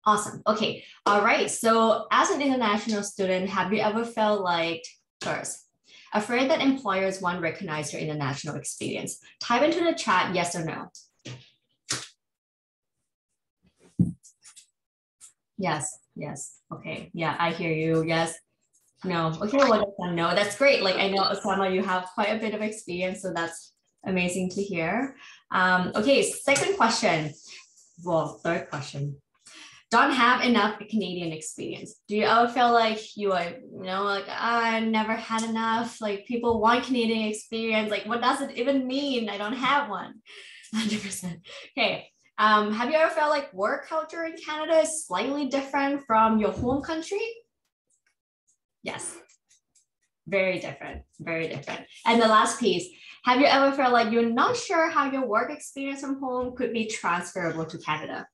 Awesome. Okay. All right. So as an international student, have you ever felt like, first, afraid that employers won't recognize your international experience? Type into the chat, yes or no. Yes, yes. Okay. Yeah, I hear you. Yes. No. Okay, well, no, that's great. Like I know, Osama, you have quite a bit of experience, so that's amazing to hear. Okay, second question. Well, third question. Don't have enough Canadian experience. Do you ever feel like you are, like I never had enough? Like people want Canadian experience. Like what does it even mean? I don't have one. 100%. Okay. Have you ever felt like work culture in Canada is slightly different from your home country? Yes. Very different, very different. And the last piece, have you ever felt like you're not sure how your work experience from home could be transferable to Canada?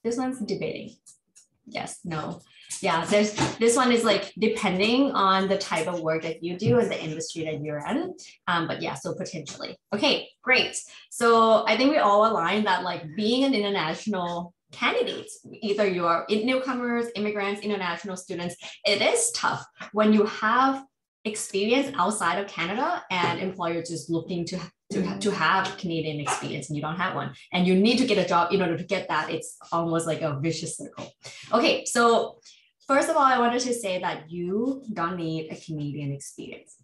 This one's debating. Yes, no. Yeah, this one is like depending on the type of work that you do and the industry that you're in. But yeah, so potentially. Okay, great. So I think we all align that like being an international candidate, either you are newcomers, immigrants, international students, it is tough when you have experience outside of Canada and employers just looking to have Canadian experience and you don't have one and you need to get a job in order to get that. It's almost like a vicious circle. Okay, so first of all, I wanted to say that you don't need a Canadian experience.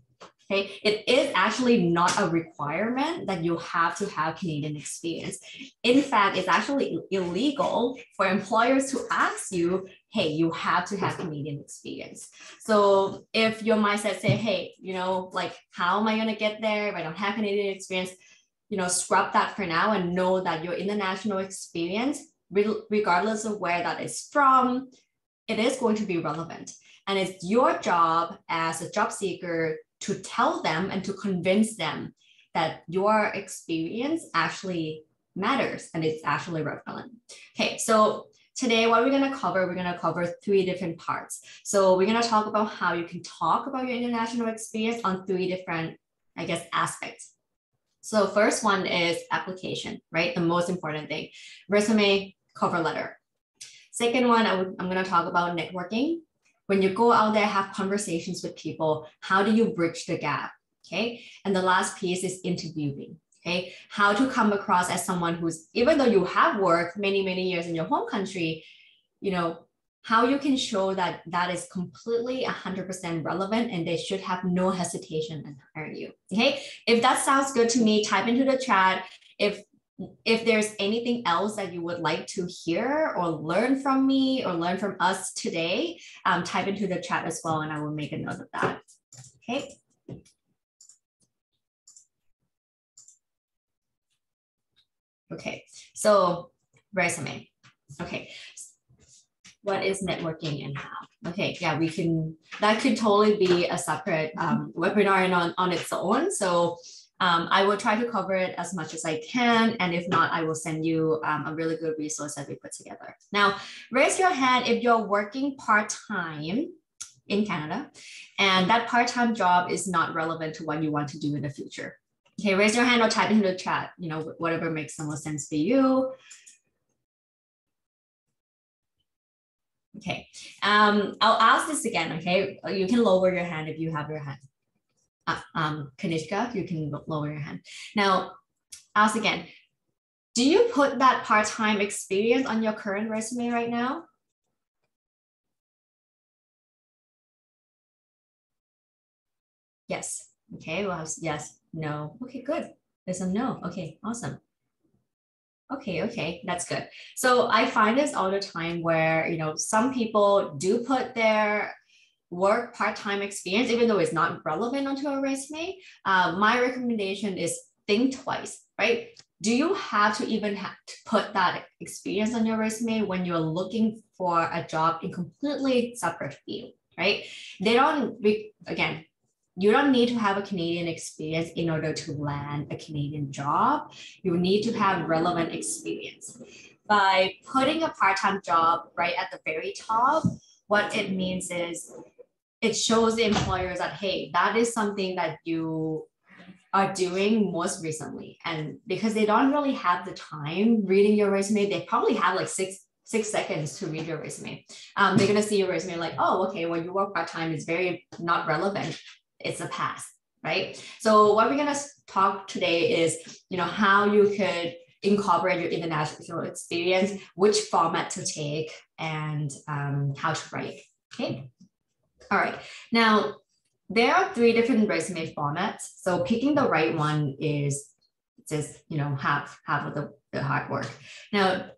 Okay, it is actually not a requirement that you have to have Canadian experience. In fact, it's actually illegal for employers to ask you, hey, you have to have Canadian experience. So if your mindset say, hey, like, how am I going to get there if I don't have Canadian experience? Scrub that for now and know that your international experience, regardless of where that is from, it is going to be relevant. And it's your job as a job seeker to tell them and to convince them that your experience actually matters and it's actually relevant. Okay, so today what we're going to cover 3 different parts. So we're going to talk about how you can talk about your international experience on 3 different, I guess, aspects. So first one is application, right? The most important thing, resume, cover letter. Second one, I'm going to talk about networking. When you go out there, have conversations with people, how do you bridge the gap? Okay. And the last piece is interviewing. Okay. How to come across as someone who's, even though you have worked many, many years in your home country, how you can show that that is completely 100% relevant and they should have no hesitation in hiring you. Okay. If that sounds good to me, type into the chat. If there's anything else that you would like to hear or learn from me or learn from us today, type into the chat as well, and I will make a note of that. Okay. Okay, so resume. Okay, what is networking and how? Okay, yeah, that could totally be a separate webinar on its own. So I will try to cover it as much as I can. And if not, I will send you a really good resource that we put together. Now, raise your hand if you're working part-time in Canada and that part-time job is not relevant to what you want to do in the future. Okay, raise your hand or type into the chat, whatever makes the most sense for you. Okay, I'll ask this again, okay? You can lower your hand if you have your hand. Kanishka, you can lower your hand. Now, ask again, do you put that part-time experience on your current resume right now? Yes. Okay, well, yes, no. Okay, good. There's a no. Okay, awesome. Okay, that's good. So I find this all the time where, some people do put their work part-time experience, even though it's not relevant onto a resume. My recommendation is think twice, right? Do you have to even have to put that experience on your resume when you're looking for a job in completely separate field, right? Again, you don't need to have a Canadian experience in order to land a Canadian job. You need to have relevant experience. By putting a part-time job right at the very top, what it means is it shows the employers that, hey, that is something that you are doing most recently. And because they don't really have the time reading your resume, they probably have like 6 seconds to read your resume. They're going to see your resume like, oh, okay, well, you work part-time is very not relevant. It's a pass, right? So what we're going to talk today is, how you could incorporate your international experience, which format to take, and how to write. Okay. All right. Now, there are 3 different resume formats. So picking the right one is just, half of the hard work. Now,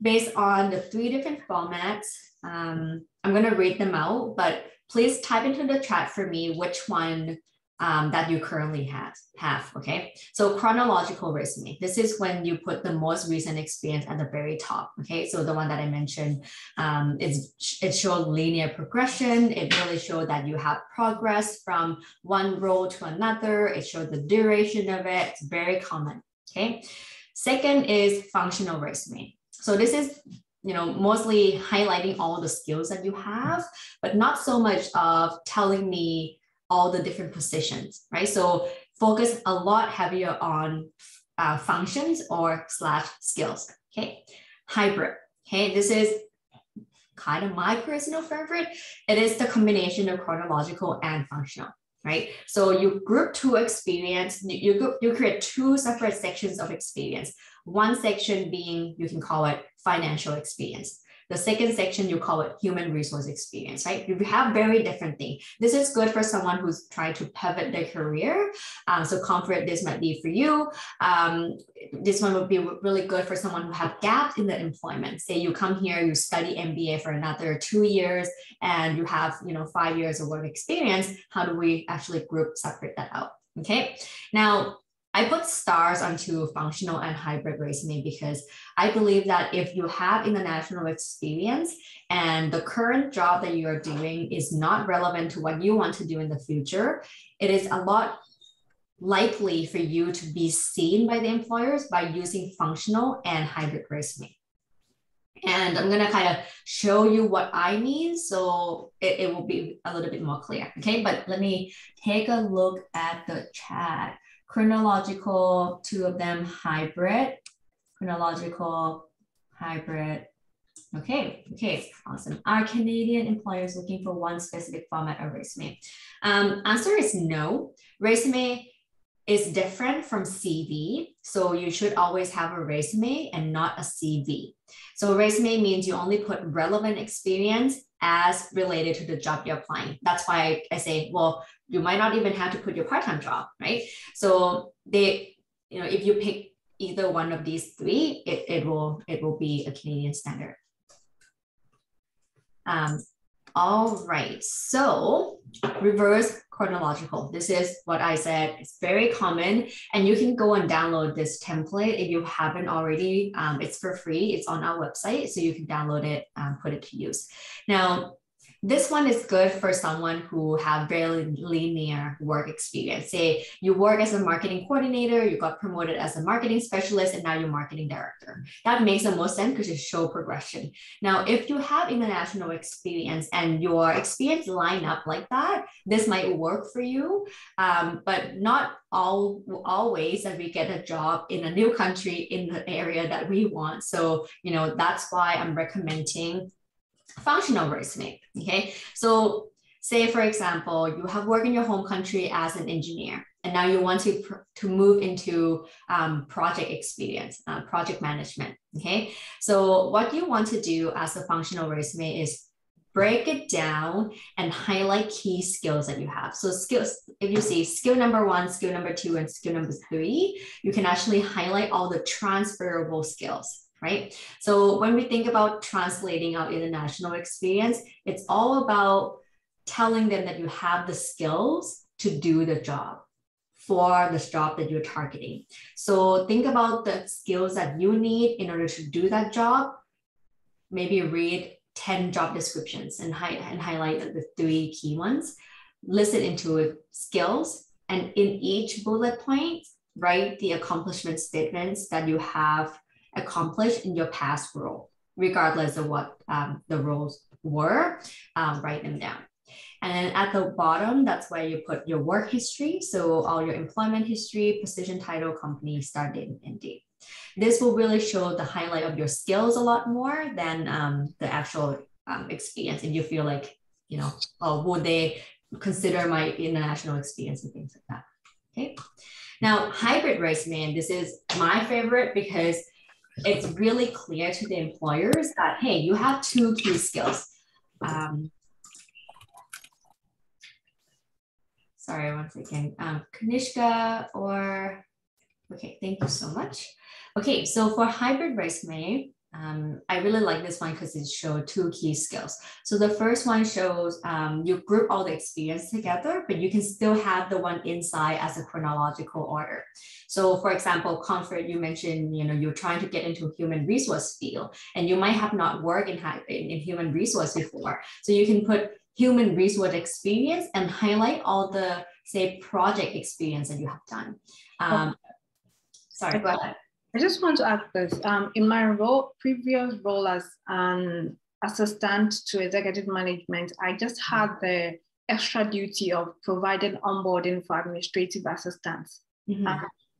based on the 3 different formats, I'm going to read them out, but please type into the chat for me which one that you currently have, okay? So chronological resume, this is when you put the most recent experience at the very top, okay? So the one that I mentioned, it showed linear progression. It really showed that you have progress from one role to another. It showed the duration of it. It's very common, okay? Second is functional resume. So this is mostly highlighting all the skills that you have, but not so much of telling me all the different positions, right? So focus a lot heavier on functions or / skills, okay? Hybrid, okay? This is kind of my personal favorite. It is the combination of chronological and functional, right? So you group 2 experience, you create 2 separate sections of experience. One section being, you can call it financial experience. The second section, you call it human resource experience, right? You have very different things. This is good for someone who's trying to pivot their career. So comfort, this might be for you. This one would be really good for someone who have gaps in the employment. Say you come here, you study MBA for another 2 years, and you have 5 years of work experience. How do we actually separate that out? Okay. Now, I put stars onto functional and hybrid resume because I believe that if you have international experience and the current job that you're doing is not relevant to what you want to do in the future, it is a lot likely for you to be seen by the employers by using functional and hybrid resume. And I'm going to kind of show you what I mean, so it will be a little bit more clear. Okay, but let me take a look at the chat. Chronological, 2 of them, hybrid, chronological, hybrid. Okay, awesome. Are Canadian employers looking for one specific format of resume? Answer is no. Resume is different from CV. So you should always have a resume and not a CV. So resume means you only put relevant experience as related to the job you're applying. That's why I say, well, you might not even have to put your part-time job, right? So if you pick either one of these 3, it will be a Canadian standard. All right, so reverse chronological. This is what I said. It's very common, and you can go and download this template if you haven't already. It's for free. It's on our website, so you can download it, put it to use. Now, this one is good for someone who have very linear work experience. Say you work as a marketing coordinator, you got promoted as a marketing specialist, and now you're marketing director. That makes the most sense because you show progression. Now, if you have international experience and your experience line up like that, this might work for you, but not always that we get a job in a new country in the area that we want. So, that's why I'm recommending functional resume, okay? So say, for example, you have worked in your home country as an engineer, and now you want to move into project experience, project management, okay? So what you want to do as a functional resume is break it down and highlight key skills that you have. So skills, if you see skill number 1, skill number 2, and skill number 3, you can actually highlight all the transferable skills. Right? So when we think about translating our international experience, it's all about telling them that you have the skills to do the job for the job that you're targeting. So think about the skills that you need in order to do that job. Maybe read 10 job descriptions and highlight the 3 key ones. Listen into skills, and in each bullet point, write the accomplishment statements that you have accomplished in your past role, regardless of what the roles were, write them down. And then at the bottom, that's where you put your work history. So all your employment history, position title, company, start date, and end date. This will really show the highlight of your skills a lot more than the actual experience. If you feel like, you know, oh, would they consider my international experience and things like that. Okay. Now, hybrid resume, and this is my favorite because it's really clear to the employers that, hey, you have 2 key skills. Sorry, one second. Kanishka or, okay, thank you so much. Okay, so for hybrid resume, I really like this one because it shows 2 key skills. So the first one shows you group all the experience together, but you can still have the one inside as a chronological order. So for example, Comfort, you mentioned, you know, you're trying to get into human resource field and you might have not worked in human resource before. So you can put human resource experience and highlight all the, say, project experience that you have done. Sorry, go ahead. I just want to ask this. In my previous role as an assistant to executive management, I just had the extra duty of providing onboarding for administrative assistants. Mm-hmm.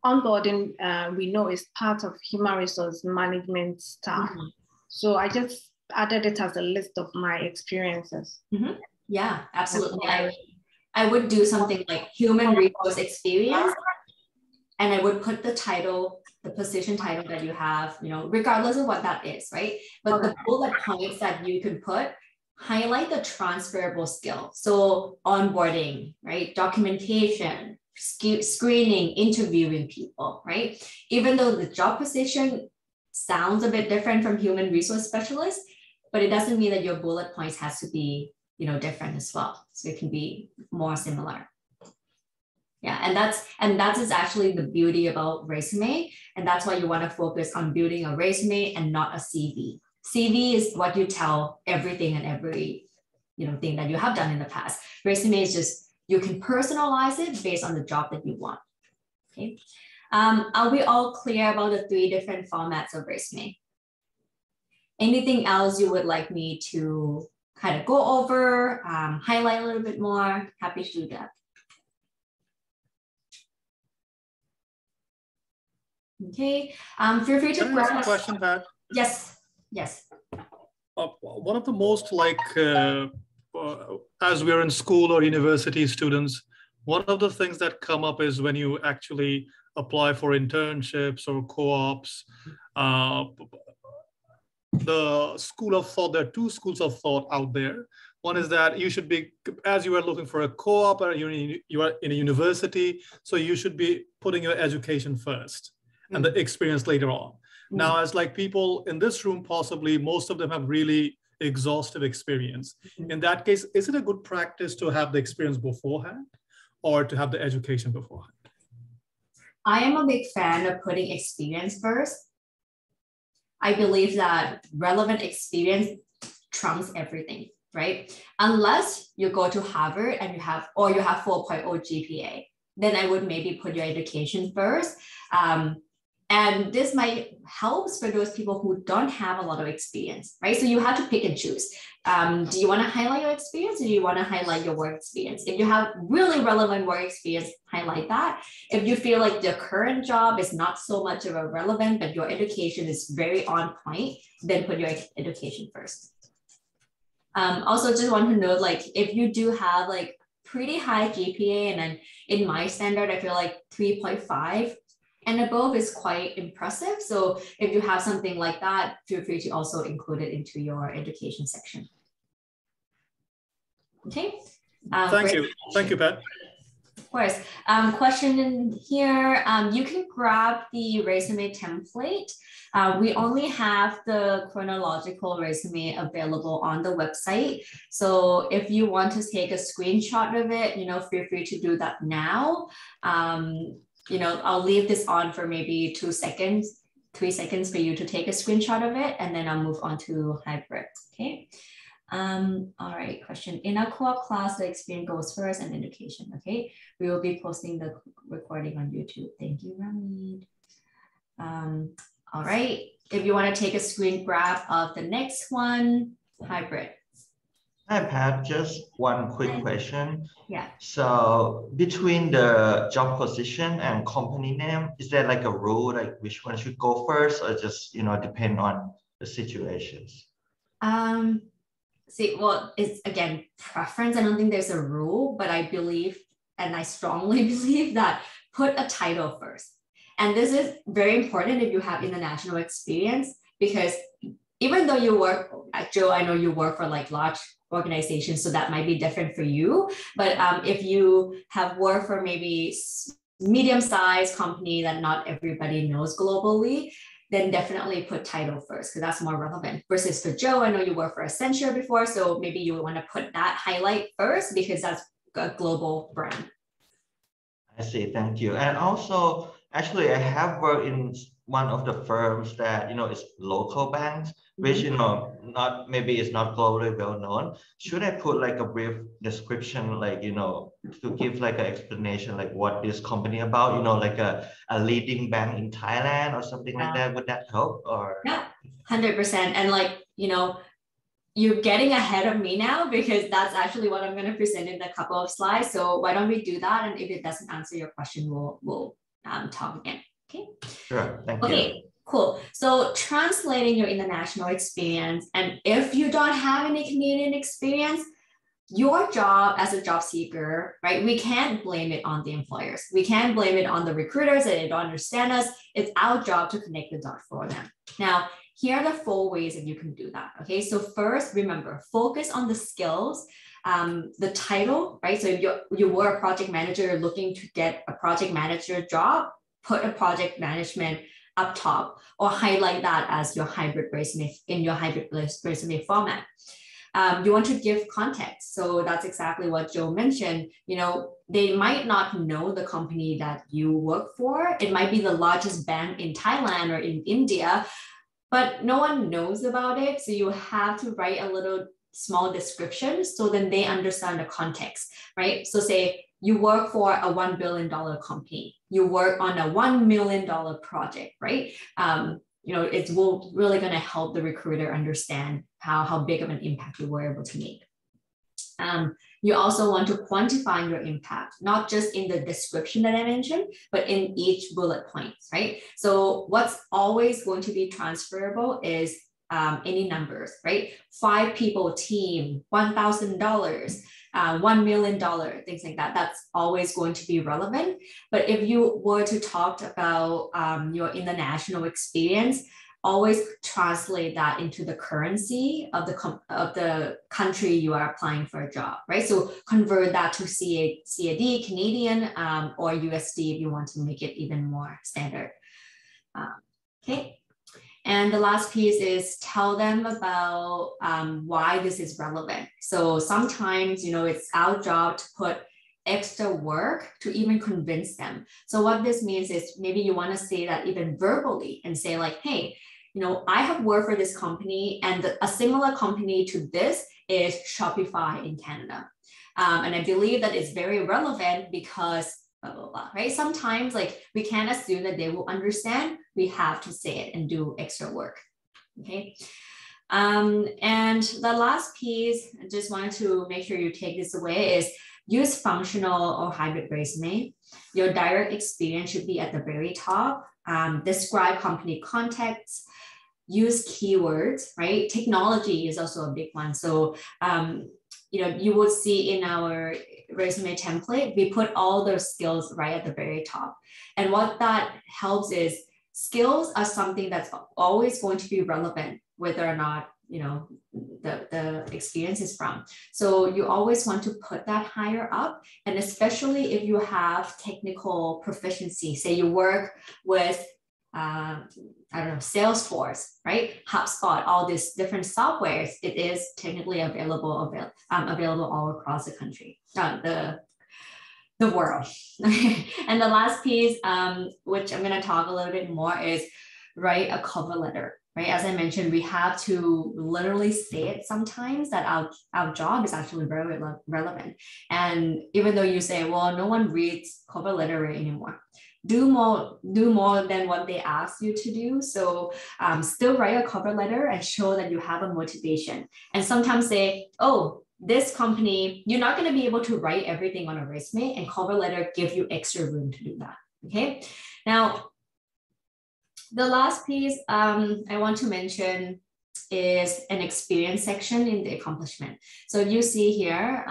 Onboarding, we know, is part of human resource management staff. Mm-hmm. So I just added it as a list of my experiences. Mm-hmm. Yeah, absolutely. I would do something like human resource experience, and I would put the title, the position title that you have, you know, regardless of what that is, right? But the bullet points that you can put highlight the transferable skill. So onboarding, right? Documentation, screening, interviewing people, right? Even though the job position sounds a bit different from human resource specialist, but it doesn't mean that your bullet points has to be, you know, different as well. So it can be more similar. Yeah, and that is actually the beauty about resume. And that's why you want to focus on building a resume and not a CV. CV is what you tell everything and every, you know, thing that you have done in the past. Resume is just, you can personalize it based on the job that you want. Okay. Are we all clear about the 3 different formats of resume? Anything else you would like me to kind of go over, highlight a little bit more? Happy to do that. Okay, feel free to Can I ask a question, Pat? Yes, yes. One of the most as we're in school or university students, one of the things that come up is when you actually apply for internships or co-ops, the school of thought, there are 2 schools of thought out there. One is that you should be, as you are looking for a co-op or you are in a university, so you should be putting your education first and the experience later on. Now, as like people in this room, possibly most of them have really exhaustive experience. In that case, is it a good practice to have the experience beforehand or to have the education beforehand? I am a big fan of putting experience first. I believe that relevant experience trumps everything, right? Unless you go to Harvard and you have 4.0 GPA, then I would maybe put your education first. And this might help for those people who don't have a lot of experience, right? So you have to pick and choose. Do you want to highlight your experience or do you want to highlight your work experience? If you have really relevant work experience, highlight that. If you feel like the current job is not so much of a relevant, but your education is very on point, then put your education first. Also just want to note, like, if you do have like pretty high GPA, and then in my standard, I feel like 3.5 and above is quite impressive. So if you have something like that, feel free to also include it into your education section. Okay. Thank you. Thank you, Pat. Of course. Question in here, you can grab the resume template. We only have the chronological resume available on the website. So if you want to take a screenshot of it, you know, feel free to do that now. You know, I'll leave this on for maybe 2 seconds, 3 seconds for you to take a screenshot of it, and then I'll move on to hybrid, okay? All right, question. In our co-op class, the experience goes first and education, okay? We will be posting the recording on YouTube. Thank you, Ramid. All right, if you want to take a screen grab of the next one, hybrid. Hi, Pat. Just one quick Hi. question. Yeah. So between the job position and company name, is there like a rule, like which one should go first, or just, depend on the situations? See, well, it's again preference. I don't think there's a rule, but I believe, and I strongly believe that put a title first. And this is very important if you have international experience, because even though you work, Joe, I know you work for like large organizations, so that might be different for you. But if you have worked for maybe medium-sized company that not everybody knows globally, then definitely put title first, because that's more relevant. Versus for Joe, I know you worked for Accenture before, so maybe you want to put that highlight first because that's a global brand. I see. Thank you. And also, actually, I have worked in one of the firms that, is local banks, which, not maybe it's not globally well known. Should I put like a brief description, like, to give like an explanation, like what this company about, like a leading bank in Thailand or something like that? Would that help? Or yeah, 100%. And like, you're getting ahead of me now, because that's actually what I'm going to present in a couple of slides. So why don't we do that? And if it doesn't answer your question, we'll talk again. Okay. Sure. Thank you. Okay, cool. So translating your international experience, and if you don't have any Canadian experience, your job as a job seeker, right? We can't blame it on the employers. We can't blame it on the recruiters that they don't understand us. It's our job to connect the dots for them. Now, here are the 4 ways that you can do that. Okay, so first, remember, focus on the skills, the title, right? So if you were a project manager looking to get a project manager job, put a project management up top, or highlight that as your hybrid resume in your hybrid resume format. You want to give context. So that's exactly what Joe mentioned. They might not know the company that you work for. It might be the largest bank in Thailand or in India, but no one knows about it. So you have to write a little small description so then they understand the context, right? So say you work for a $1 billion company, you work on a $1 million project, right? It's really going to help the recruiter understand how big of an impact you were able to make. You also want to quantify your impact, not just in the description that I mentioned, but in each bullet point, right? So what's always going to be transferable is any numbers, right? 5 people team, $1,000, $1 million, things like that. That's always going to be relevant. But if you were to talk about your international experience, always translate that into the currency of the country you are applying for a job, right? So convert that to CAD, Canadian, or USD if you want to make it even more standard. Okay. And the last piece is tell them about why this is relevant. So sometimes, it's our job to put extra work to even convince them. So what this means is maybe you want to say that even verbally and say like, hey, I have worked for this company, and a similar company to this is Shopify in Canada. And I believe that it's very relevant because blah, blah, blah, right? Sometimes like we can't assume that they will understand. We have to say it and do extra work, okay? And the last piece, I just wanted to make sure you take this away, is use functional or hybrid resume. Your direct experience should be at the very top. Describe company context, use keywords, right? Technology is also a big one. So, you will see in our resume template, we put all those skills right at the very top. And what that helps is skills are something that's always going to be relevant, whether or not, the experience is from. So you always want to put that higher up. And especially if you have technical proficiency, say you work with Salesforce, right? HubSpot, all these different softwares, it is technically available all across the country, the world. And the last piece, which I'm going to talk a little bit more, is write a cover letter, right? As I mentioned, we have to literally say it sometimes that our job is actually very relevant. And even though you say, well, no one reads cover letter anymore, do more than what they ask you to do. So still write a cover letter and show that you have a motivation. And sometimes say, oh, this company, you're not going to be able to write everything on a resume, and cover letter give you extra room to do that. Okay. Now, the last piece I want to mention is an experience section in the accomplishment. So you see here,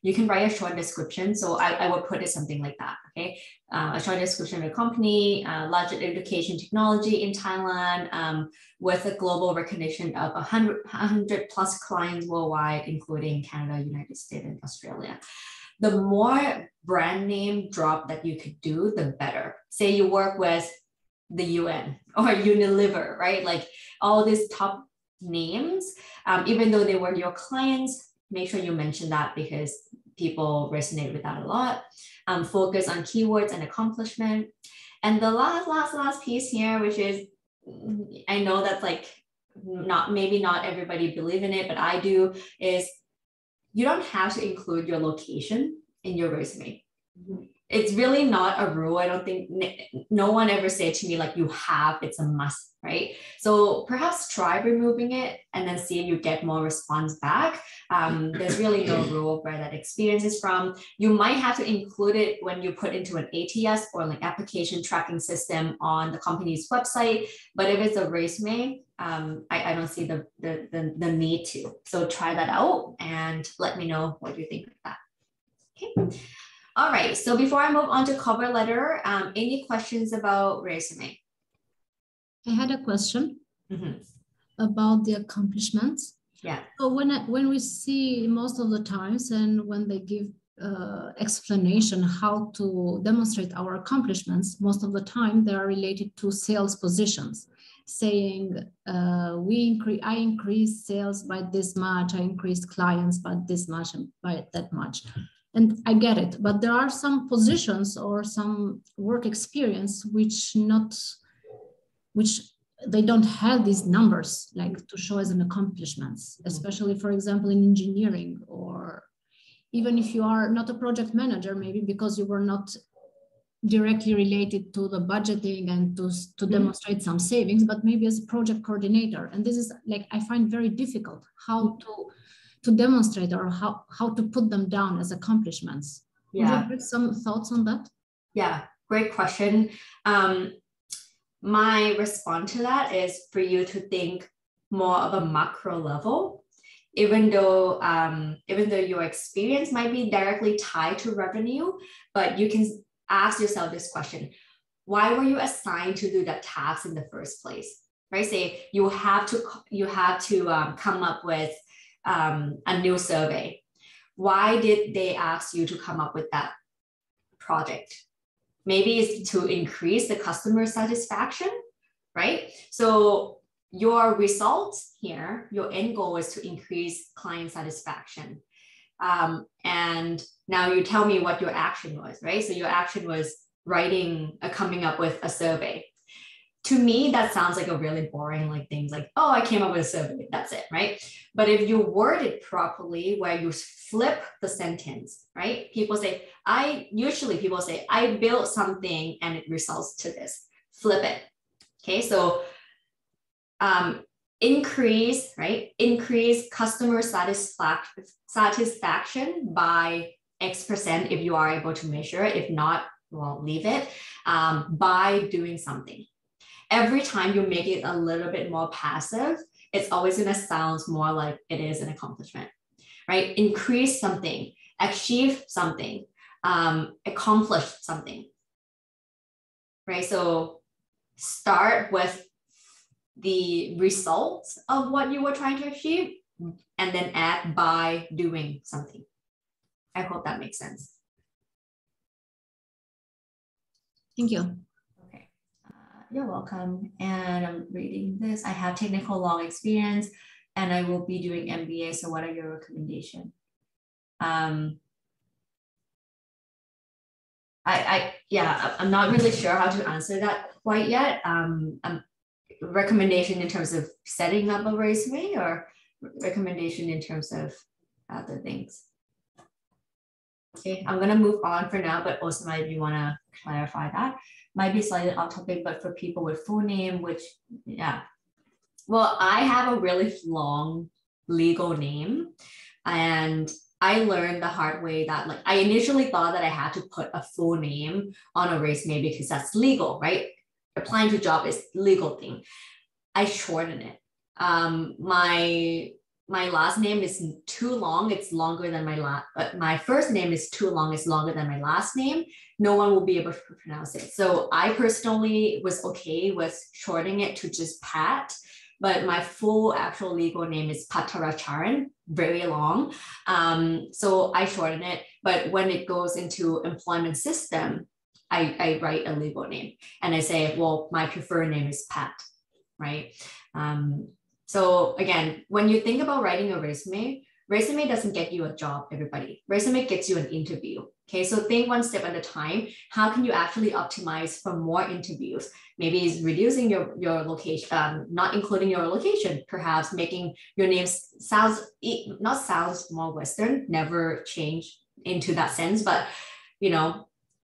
you can write a short description. So I would put it something like that, okay? A short description of the company, large education technology in Thailand, with a global recognition of 100 plus clients worldwide, including Canada, United States, and Australia. The more brand name drop that you could do, the better. Say you work with the UN or Unilever, right? Like all these top names, even though they were your clients, make sure you mention that because people resonate with that a lot. Focus on keywords and accomplishment. And the last piece here, which is, I know that's like maybe not everybody believe in it, but I do, is you don't have to include your location in your resume. It's really not a rule. I don't think, no one ever said to me like you have, it's a must, right? So perhaps try removing it and then see if you get more response back. There's really no rule of where that experience is from. You might have to include it when you put into an ATS or like application tracking system on the company's website. But if it's a resume, I don't see the need to. So try that out and let me know what you think of that. Okay. All right, so before I move on to cover letter, any questions about resume? I had a question about the accomplishments. Yeah. So when we see most of the times and when they give explanation how to demonstrate our accomplishments, most of the time they are related to sales positions, saying I increased sales by this much, I increased clients by this much and by that much. And I get it, but there are some positions or some work experience which they don't have these numbers like to show as an accomplishments, especially for example in engineering, or even if you are not a project manager, maybe because you were not directly related to the budgeting and to demonstrate some savings, but maybe as a project coordinator. And this is like, I find very difficult how to demonstrate or how to put them down as accomplishments. Yeah. Would you have some thoughts on that? Yeah, great question. My response to that is for you to think more of a macro level, even though your experience might be directly tied to revenue, but you can ask yourself this question: why were you assigned to do that task in the first place? Right? Say you have to come up with a new survey. Why did they ask you to come up with that project? Maybe it's to increase the customer satisfaction, right? So your results here, your end goal is to increase client satisfaction. And now you tell me what your action was, right? So your action was coming up with a survey. To me, that sounds like a really boring, like things like, oh, I came up with a survey, that's it, right? But if you word it properly, where you flip the sentence, right? People say, I built something and it results to this. Flip it. Okay, so increase customer satisfaction by X% if you are able to measure it. If not, well, leave it, by doing something. Every time you make it a little bit more passive, it's always going to sound more like it is an accomplishment, right? Increase something, achieve something, accomplish something, right? So start with the results of what you were trying to achieve and then add by doing something. I hope that makes sense. Thank you. You're welcome. And I'm reading this. I have technical long experience and I will be doing MBA. So what are your recommendations? I'm not really sure how to answer that quite yet. Recommendation in terms of setting up a resume or recommendation in terms of other things? Okay, I'm gonna move on for now, but also if you wanna clarify that. Might be slightly off topic, but for people with full name, which, yeah. Well, I have a really long legal name, And I learned the hard way that like, I initially thought that I had to put a full name on a resume because that's legal, right? Applying to job is legal thing. I shorten it. My last name is too long. It's longer than my first name is too long. It's longer than my last name. No one will be able to pronounce it. So I personally was okay with shortening it to just Pat, but my full actual legal name is Pataracharan, very long. So I shorten it, but when it goes into employment system, I write a legal name and I say, well, my preferred name is Pat, right? So again, when you think about writing a resume doesn't get you a job, everybody. Resume gets you an interview. Okay, so think one step at a time. How can you actually optimize for more interviews? Maybe it's reducing your location, not including your location, perhaps making your name sounds more Western, never change into that sense, but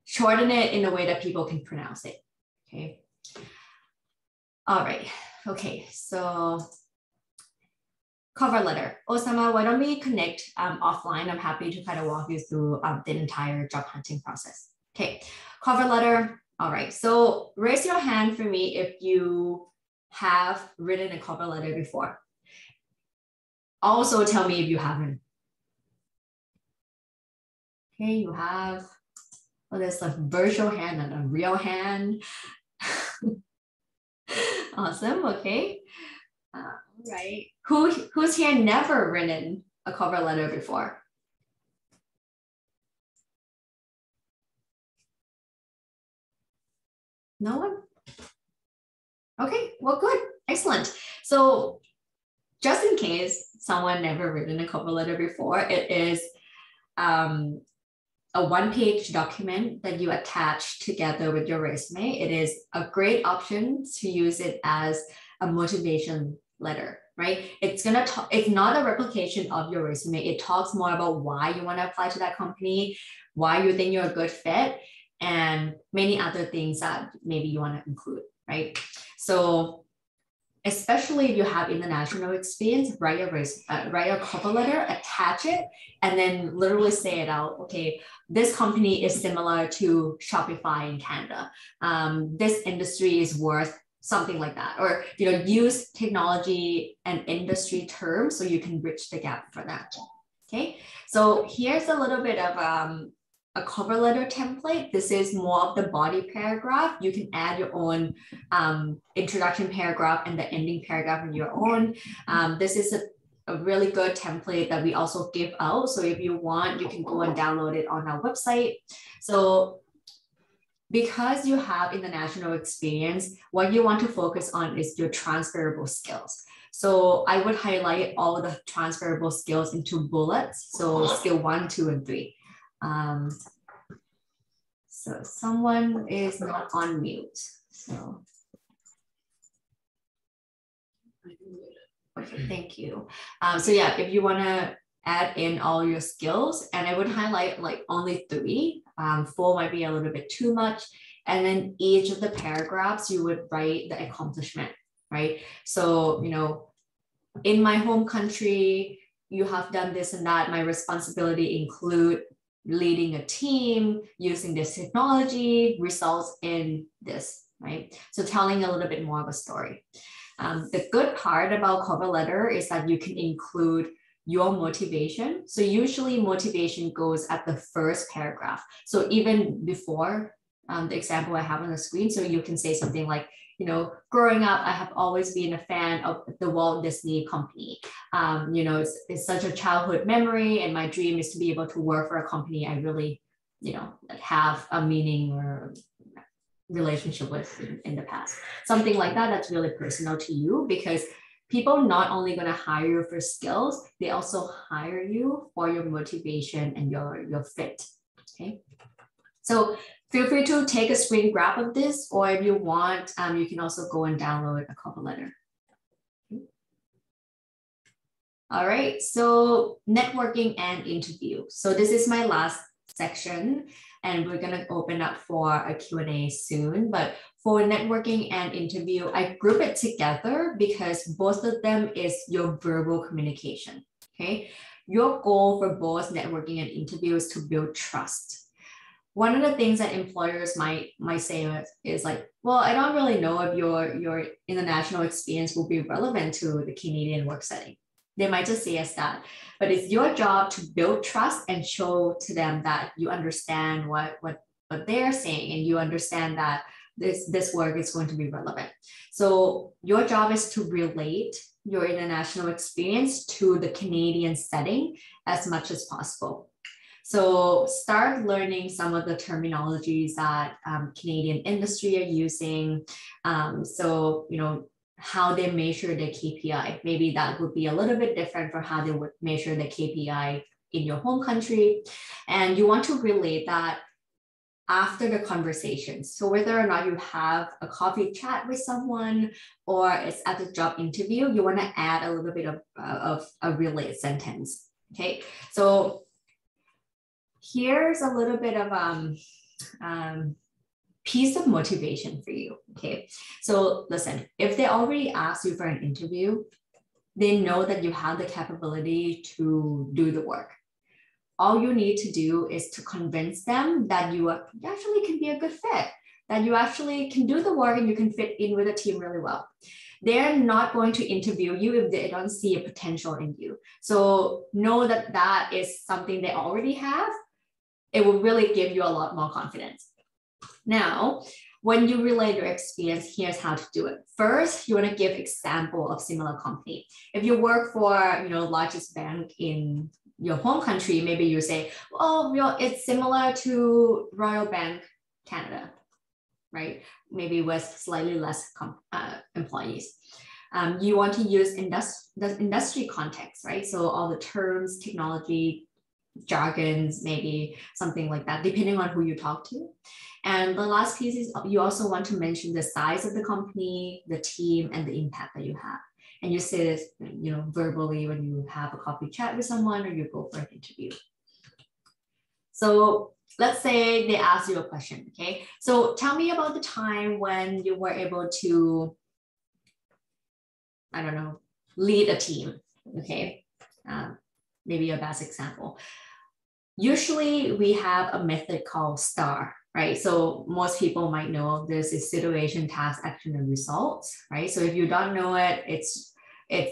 shorten it in a way that people can pronounce it. Okay. All right. Okay, so cover letter. Osama, why don't we connect offline? I'm happy to kind of walk you through the entire job hunting process. Okay, cover letter. All right, so raise your hand for me if you have written a cover letter before. Also tell me if you haven't. Okay, you have, well, there's a virtual hand and a real hand. Awesome, okay. Right. Who's here never written a cover letter before? No one? Okay, well, good, excellent. So just in case someone never written a cover letter before, it is a one-page document that you attach together with your resume. It is a great option to use it as a motivation letter, right? It's not a replication of your resume. It talks more about why you want to apply to that company, why you think you're a good fit, and many other things that maybe you want to include, right? So especially if you have international experience, write a cover letter, attach it, and then literally say it out. Okay, this company is similar to Shopify in Canada. This industry is worth something like that, or use technology and industry terms so you can bridge the gap for that. Okay, so here's a little bit of a cover letter template. This is more of the body paragraph. You can add your own introduction paragraph and the ending paragraph in your own. This is a really good template that we also give out. So if you want, you can go and download it on our website. So because you have international experience, what you want to focus on is your transferable skills. So I would highlight all the transferable skills into bullets. So skill 1, 2, and 3. So someone is not on mute. So okay, thank you. So yeah, if you want to add in all your skills, and I would highlight like only 3. 4 might be a little bit too much. And then each of the paragraphs, you would write the accomplishment, right? So, in my home country, you have done this and that. My responsibility include leading a team, using this technology, results in this, right? So telling a little bit more of a story. The good part about cover letter is that you can include your motivation. So usually motivation goes at the first paragraph. So even before the example I have on the screen, so you can say something like, growing up, I have always been a fan of the Walt Disney Company. It's such a childhood memory, and my dream is to be able to work for a company I really, have a meaning or relationship with in the past. Something like that that's really personal to you, because people not only going to hire you for skills, they also hire you for your motivation and your fit. Okay. So feel free to take a screen grab of this, or if you want, you can also go and download a cover letter. All right, so networking and interview. So this is my last section, and we're gonna open up for a Q&A soon. But for networking and interview, I group it together because both of them is your verbal communication, okay? your goal for both networking and interview is to build trust. One of the things that employers might say is like, well, I don't really know if your international experience will be relevant to the Canadian work setting. They might just say as that, but it's your job to build trust and show to them that you understand what they're saying and you understand that this work is going to be relevant. So your job is to relate your international experience to the Canadian setting as much as possible. So start learning some of the terminologies that Canadian industry are using. So, you know, how they measure their KPI. Maybe that would be a little bit different for how they would measure the KPI in your home country. And you want to relate that after the conversations. So whether or not you have a coffee chat with someone or it's at the job interview, you want to add a little bit of a relate sentence. Okay, so here's a little bit of piece of motivation for you. Okay, so listen, if they already asked you for an interview, they know that you have the capability to do the work. All you need to do is to convince them that you actually can be a good fit, that you actually can do the work and you can fit in with the team really well. They're not going to interview you if they don't see a potential in you. So know that that is something they already have. It will really give you a lot more confidence. Now, when you relate your experience, here's how to do it. First, you want to give example of similar company. If you work for, you know, largest bank in your home country, maybe you say, oh, well, it's similar to Royal Bank Canada, right? Maybe with slightly less employees. You want to use the industry context, right? So all the terms, technology, jargons, maybe something like that, depending on who you talk to. And the last piece is you also want to mention the size of the company, the team, and the impact that you have. And you say this, you know, verbally when you have a coffee chat with someone or you go for an interview. So let's say they ask you a question, okay? So tell me about the time when you were able to, I don't know, lead a team, okay? Maybe a best example. Usually we have a method called STAR, right? So most people might know this is situation, task, action, and results, right? So if you don't know it, it's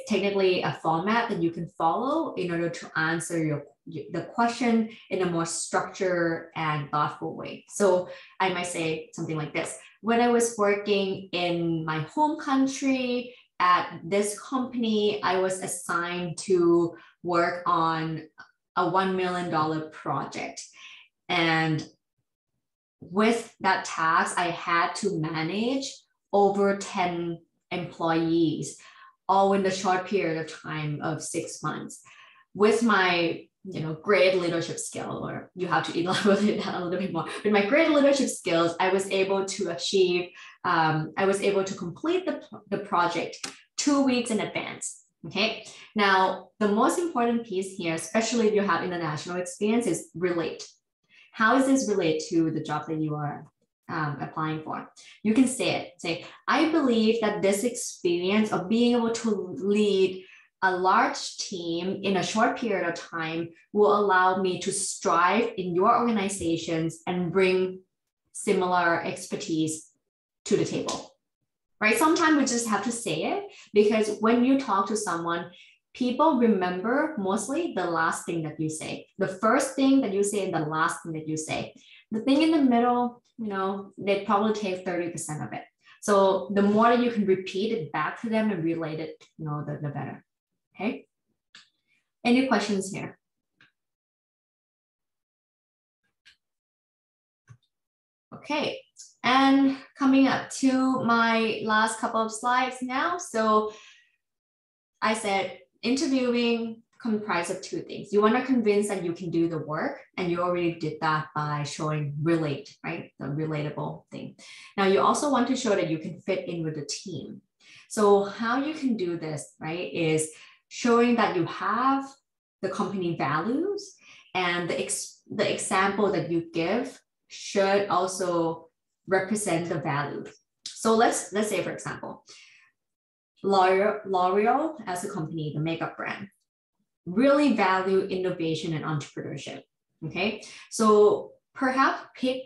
technically a format that you can follow in order to answer the question in a more structured and thoughtful way. So I might say something like this. When I was working in my home country at this company, I was assigned to work on a $1 million project. And with that task, I had to manage over 10 employees, all in the short period of time of 6 months. With my, you know, great leadership skill, or you have to elaborate that a little bit more. With my great leadership skills, I was able to achieve, I was able to complete the project 2 weeks in advance. Okay, now the most important piece here, especially if you have international experience, is relate. How is this relate to the job that you are applying for? You can say, I believe that this experience of being able to lead a large team in a short period of time will allow me to strive in your organizations and bring similar expertise to the table. Right? Sometimes we just have to say it because when you talk to someone, people remember mostly the last thing that you say, the first thing that you say and the last thing that you say. The thing in the middle, you know, they probably take 30% of it. So the more that you can repeat it back to them and relate it, you know, the better. Okay. Any questions here? Okay. And coming up to my last couple of slides now. So I said interviewing comprised of two things. You want to convince that you can do the work, and you already did that by showing relate, right? The relatable thing. Now you also want to show that you can fit in with the team. So how you can do this, right, is showing that you have the company values, and the example that you give should also represent the value. So let's say, for example, L'Oreal as a company, the makeup brand. really value innovation and entrepreneurship. Okay, so perhaps pick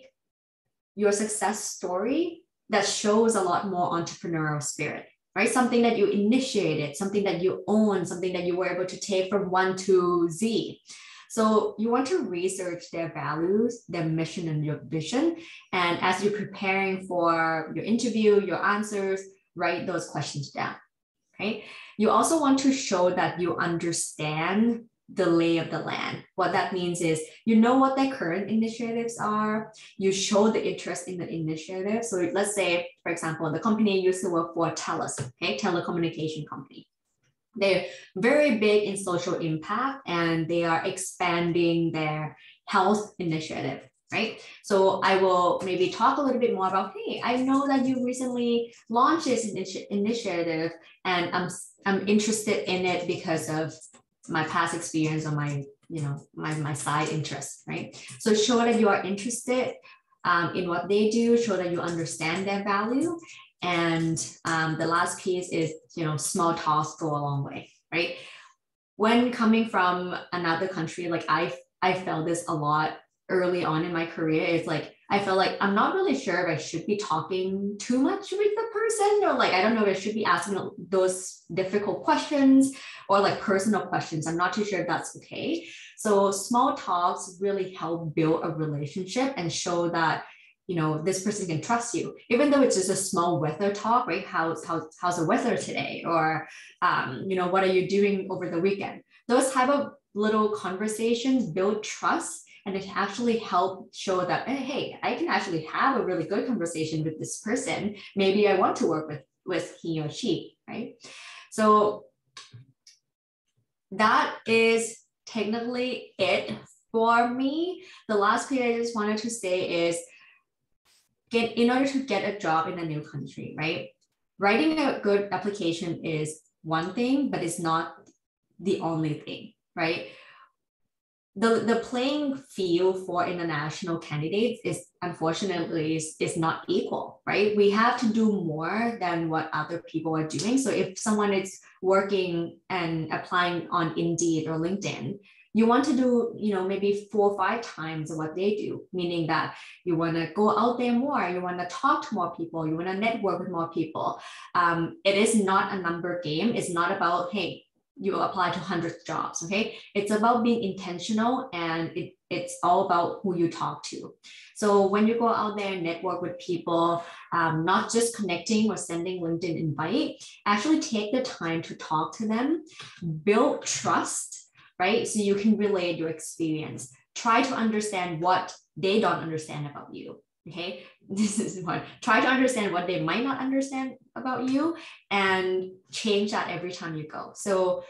your success story that shows a lot more entrepreneurial spirit, right? Something that you initiated, something that you own, something that you were able to take from 1 to Z. So you want to research their values, their mission, and your vision. And as you're preparing for your interview, your answers, write those questions down, okay? You also want to show that you understand the lay of the land. What that means is you know what their current initiatives are, you show the interest in the initiative. So let's say, for example, the company used to work for TELUS, okay, telecommunication company. They're very big in social impact and they are expanding their health initiative, right? So I will maybe talk a little bit more about, hey, I know that you recently launched this initiative and I'm interested in it because of my past experience or my, my side interest, right? So show that you are interested in what they do, show that you understand their value. And the last piece is, small talks go a long way, right? When coming from another country, like I felt this a lot early on in my career. It's like, I felt like I'm not really sure if I should be talking too much with the person, or like, I don't know if I should be asking those difficult questions or like personal questions. I'm not too sure if that's okay. So small talks really help build a relationship and show that this person can trust you, even though it's just a small weather talk, right? How's the weather today? Or, what are you doing over the weekend? Those type of little conversations build trust, and it actually help show that, hey, I can actually have a really good conversation with this person. Maybe I want to work with he or she, right? So that is technically it for me. The last piece I just wanted to say is, in order to get a job in a new country, right? Writing a good application is one thing, but it's not the only thing, right? The playing field for international candidates is unfortunately is not equal, right? We have to do more than what other people are doing. So if someone is working and applying on Indeed or LinkedIn, you want to do, maybe 4 or 5 times what they do, meaning that you want to go out there more, you want to talk to more people, you want to network with more people. It is not a number game. It's not about, hey, you apply to 100 jobs, okay? It's about being intentional, and it's all about who you talk to. So when you go out there and network with people, not just connecting or sending LinkedIn invite, actually take the time to talk to them, build trust, right? So you can relate your experience. Try to understand what they don't understand about you, okay? This is one. Try to understand what they might not understand about you and change that every time you go. So,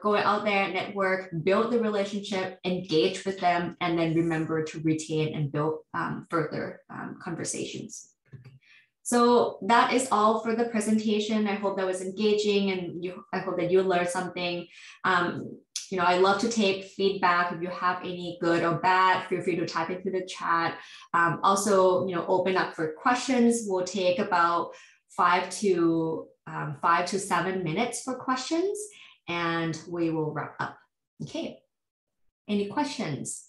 go out there, network, build the relationship, engage with them, and then remember to retain and build further conversations. So that is all for the presentation. I hope that was engaging, and I hope that you learned something. I love to take feedback. If you have any good or bad, feel free to type into the chat. Also, open up for questions. We'll take about 5 to 7 minutes for questions, and we will wrap up. Okay. Any questions?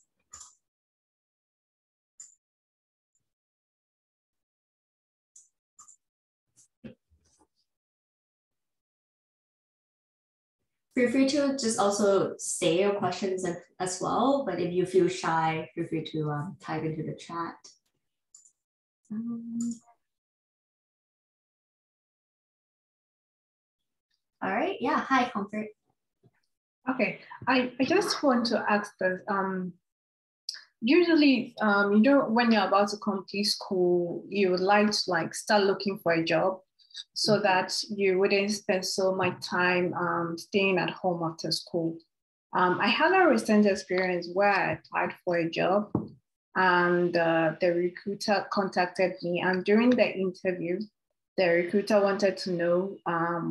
Feel free to just also say your questions as well, but if you feel shy, feel free to type into the chat. All right, yeah, hi, Comfort. Okay, I just want to ask this. Usually, when you're about to complete school, you would like to start looking for a job, so that you wouldn't spend so much time staying at home after school. I had a recent experience where I applied for a job, and the recruiter contacted me, and during the interview, the recruiter wanted to know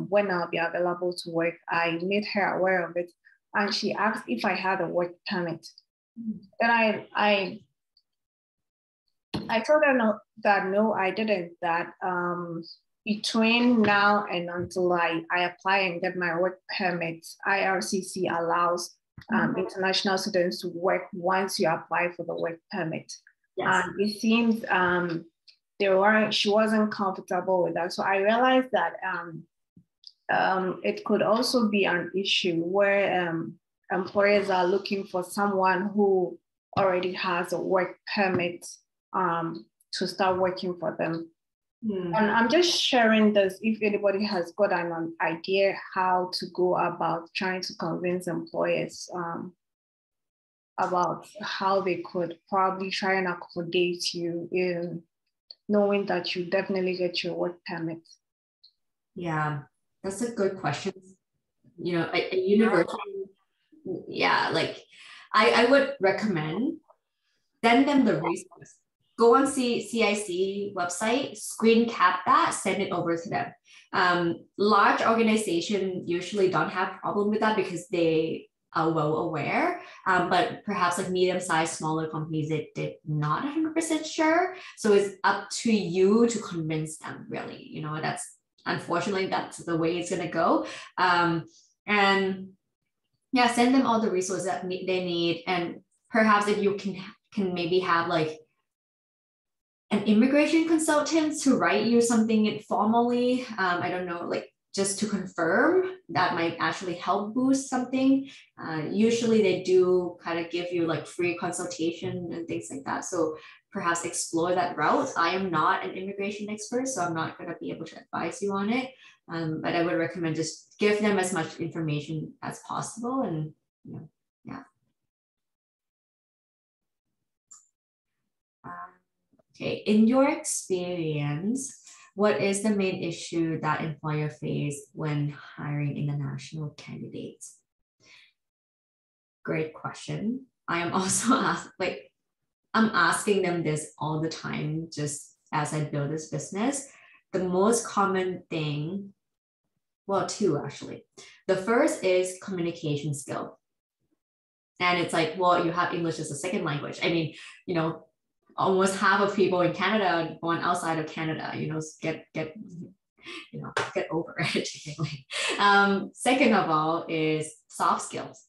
when I'll be available to work. I made her aware of it, and she asked if I had a work permit. Then I told her that no, I didn't, that between now and until I apply and get my work permit, IRCC allows international students to work once you apply for the work permit. Yes. And it seems she wasn't comfortable with that. So I realized that it could also be an issue where employers are looking for someone who already has a work permit to start working for them. And I'm just sharing this if anybody has got an idea how to go about trying to convince employers about how they could probably try and accommodate you in knowing that you definitely get your work permit. Yeah, that's a good question. You know, a university, yeah, like I would recommend send them the resource. Go on CIC website, screen cap that, send it over to them. Large organizations usually don't have problem with that because they are well aware, but perhaps like medium-sized, smaller companies, they're not 100% sure. So it's up to you to convince them, really. You know, unfortunately, that's the way it's gonna go. And yeah, send them all the resources that they need. And perhaps if you can maybe have like an immigration consultant to write you something informally. I don't know, like just to confirm, that might actually help boost something. Usually they do kind of give you like free consultation and things like that. So perhaps explore that route. I am not an immigration expert, so I'm not going to be able to advise you on it. But I would recommend just give them as much information as possible, and you know, yeah. Okay, in your experience, what is the main issue that employers face when hiring international candidates? Great question. I am also I'm asking them this all the time, just as I build this business. The most common thing, well, two actually. The first is communication skill. And it's like, well, you have English as a second language. I mean, you know, almost half of people in Canada born outside of Canada, you know, get over it. Second of all is soft skills.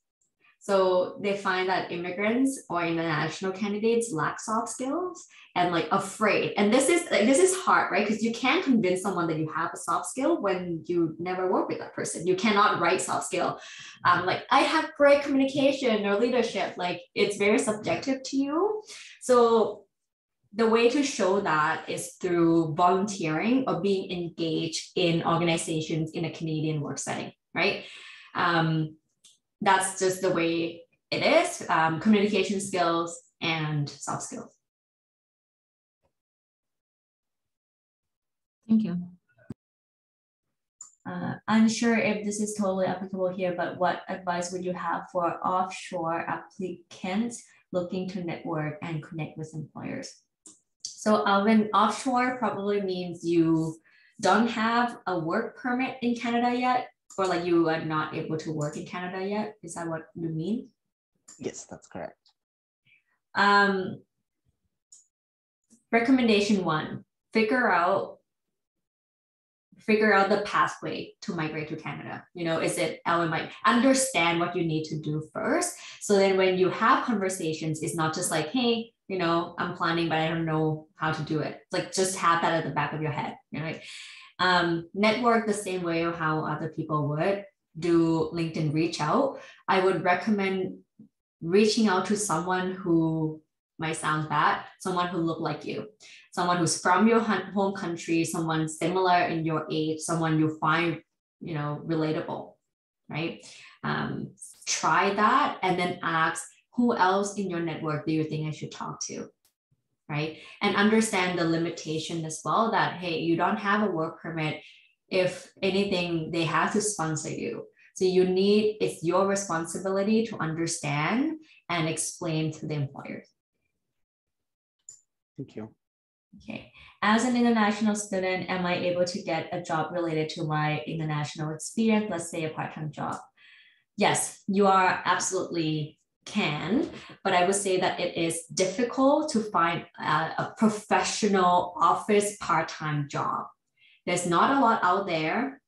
So they find that immigrants or international candidates lack soft skills and like afraid. And this is hard, right? Because you can't convince someone that you have a soft skill when you never work with that person. You cannot write soft skill. Like I have great communication or leadership, like it's very subjective to you. So the way to show that is through volunteering or being engaged in organizations in a Canadian work setting, right? That's just the way it is, communication skills and soft skills. Thank you. Unsure if this is totally applicable here, but what advice would you have for offshore applicants looking to network and connect with employers? So Alvin, offshore probably means you don't have a work permit in Canada yet, or like you are not able to work in Canada yet. Is that what you mean? Yes, that's correct. Recommendation one, figure out the pathway to migrate to Canada. You know, is it LMI? Understand what you need to do first. So then when you have conversations, it's not just like, hey, you know, I'm planning, but I don't know how to do it. Like just have that at the back of your head, right? Network the same way of how other people would do LinkedIn reach out. I would recommend reaching out to someone who might sound bad, someone who look like you, someone who's from your home country, someone similar in your age, someone you find, you know, relatable, right? Try that and then ask, who else in your network do you think I should talk to? Right? And understand the limitation as well that, hey, you don't have a work permit. If anything, they have to sponsor you. So it's your responsibility to understand and explain to the employers. Thank you. Okay. As an international student, am I able to get a job related to my international experience? Let's say a part-time job. Yes, you are absolutely can, but I would say that it is difficult to find a professional office part-time job. There's not a lot out there,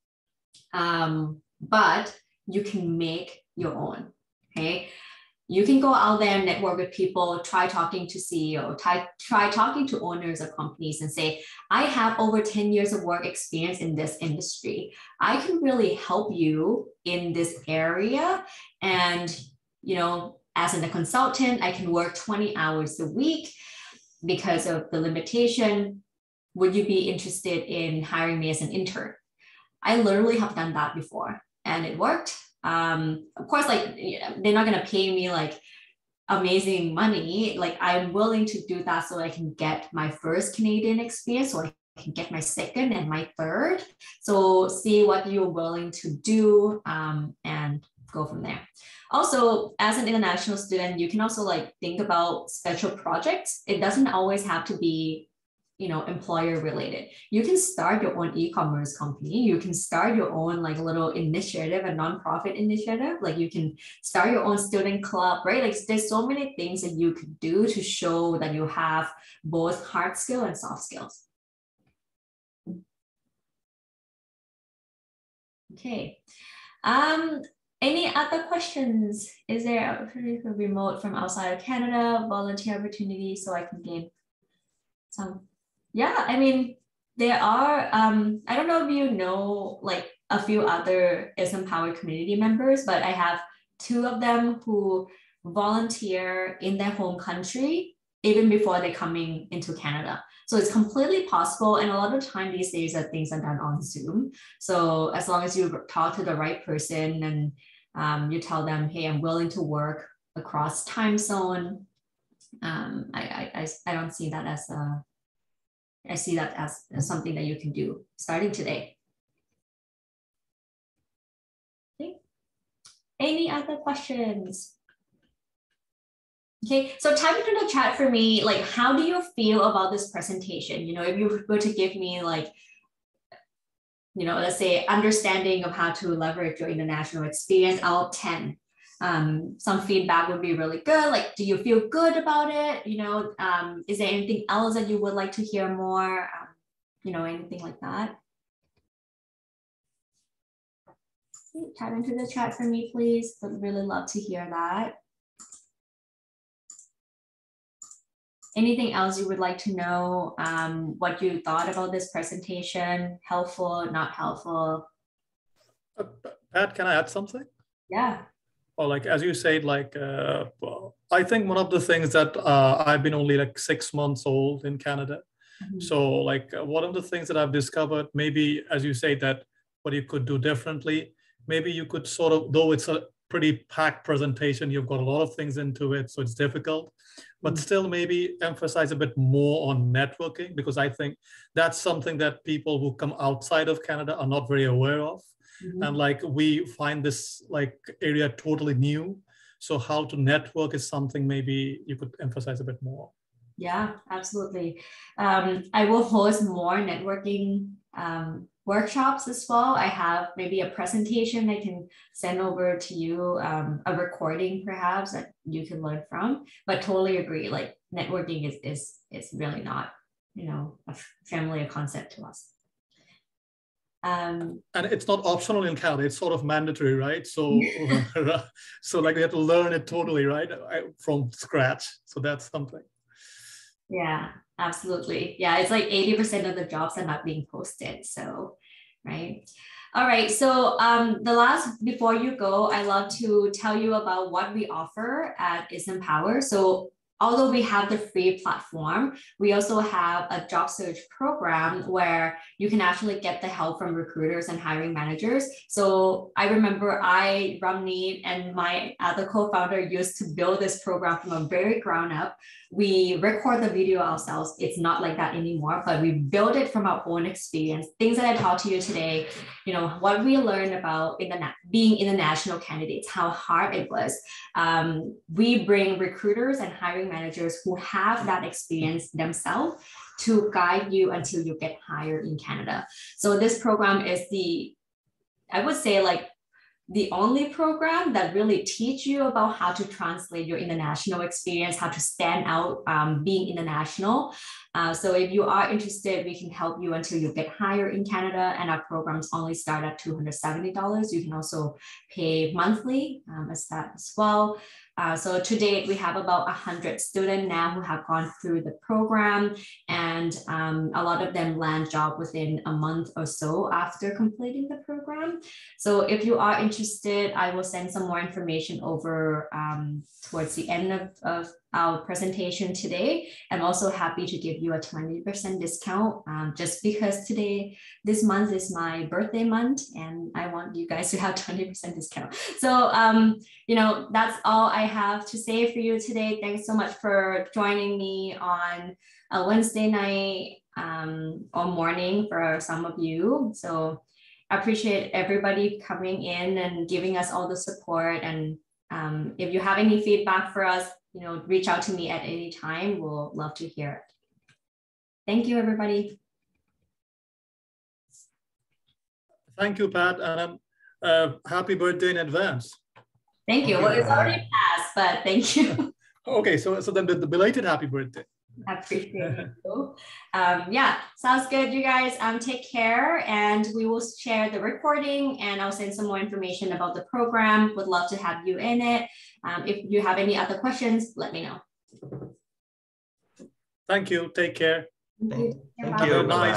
but you can make your own. okay? You can go out there and network with people, try talking to CEO, try talking to owners of companies and say, I have over 10 years of work experience in this industry. I can really help you in this area. And, you know, as a consultant, I can work 20 hours a week because of the limitation. Would you be interested in hiring me as an intern? I literally have done that before and it worked. Of course, like they're not going to pay me like amazing money. Like I'm willing to do that so I can get my first Canadian experience, so I can get my second and my third. So see what you're willing to do and go from there. Also, as an international student, you can also like think about special projects. It doesn't always have to be, you know, employer related. You can start your own e-commerce company. You can start your own like little initiative, a nonprofit initiative. Like you can start your own student club, right? Like there's so many things that you could do to show that you have both hard skill and soft skills. Okay. Any other questions? Is there opportunity for remote from outside of Canada, volunteer opportunity so I can gain some? Yeah, I mean, there are, I don't know if you know like a few other Isempower community members, but I have 2 of them who volunteer in their home country even before they're coming into Canada. So it's completely possible. And a lot of time these days that things are done on Zoom. So as long as you talk to the right person and you tell them, hey, I'm willing to work across time zone. I don't see that as I see that as something that you can do starting today. Okay. Any other questions? Okay, so type into the chat for me, like, how do you feel about this presentation? You know, if you were to give me like, you know, let's say understanding of how to leverage your international experience out of 10. Some feedback would be really good. Like, do you feel good about it? You know, is there anything else that you would like to hear more? You know, anything like that? Type into the chat for me, please. Would really love to hear that. Anything else you would like to know? What you thought about this presentation? Helpful, not helpful? Pat, can I add something? Yeah. Well, like, as you said, like, I think one of the things that I've been only like 6 months old in Canada. Mm-hmm. So like one of the things that I've discovered, maybe, as you say, that what you could do differently, maybe you could sort of, though it's a pretty packed presentation, you've got a lot of things into it, so it's difficult, but still maybe emphasize a bit more on networking, because I think that's something that people who come outside of Canada are not very aware of. Mm-hmm. And like we find this like area totally new. So how to network is something maybe you could emphasize a bit more. Yeah, absolutely. I will host more networking workshops as well. I have maybe a presentation I can send over to you, a recording perhaps that you can learn from, but totally agree. Like networking is really not, you know, a familiar concept to us. And it's not optional in Canada, it's sort of mandatory, right? So, so like we have to learn it totally, right? From scratch. So that's something. Yeah, absolutely. Yeah, it's like 80% of the jobs are not being posted. So, right. All right. So before you go, I love to tell you about what we offer at Isempower. So although we have the free platform, we also have a job search program where you can actually get the help from recruiters and hiring managers. So I remember Ramneet, and my other co-founder used to build this program from a very ground up. We record the video ourselves. It's not like that anymore, but we build it from our own experience. Things that I taught to you today, you know, what we learned about being international candidates, how hard it was. We bring recruiters and hiring managers who have that experience themselves to guide you until you get hired in Canada. So this program is I would say like the only program that really teach you about how to translate your international experience, how to stand out being international. So if you are interested, we can help you until you get hired in Canada, and our programs only start at $270. You can also pay monthly as that as well. So to date, we have about 100 students now who have gone through the program, and a lot of them land job within a month or so after completing the program. So if you are interested, I will send some more information over towards the end of our presentation today. I'm also happy to give you a 20% discount just because this month is my birthday month, and I want you guys to have 20% discount. So, you know, that's all I have to say for you today. Thanks so much for joining me on a Wednesday night or morning for some of you. So I appreciate everybody coming in and giving us all the support. And if you have any feedback for us, you know, reach out to me at any time. We'll love to hear it. Thank you, everybody. Thank you, Pat, and happy birthday in advance. Thank you. Well, it's already passed, but thank you. Okay, so then the belated happy birthday. I appreciate you. Yeah, sounds good, you guys. Take care, and we will share the recording, and I'll send some more information about the program. Would love to have you in it. If you have any other questions, let me know. Thank you. Take care. Thank you. Bye-bye.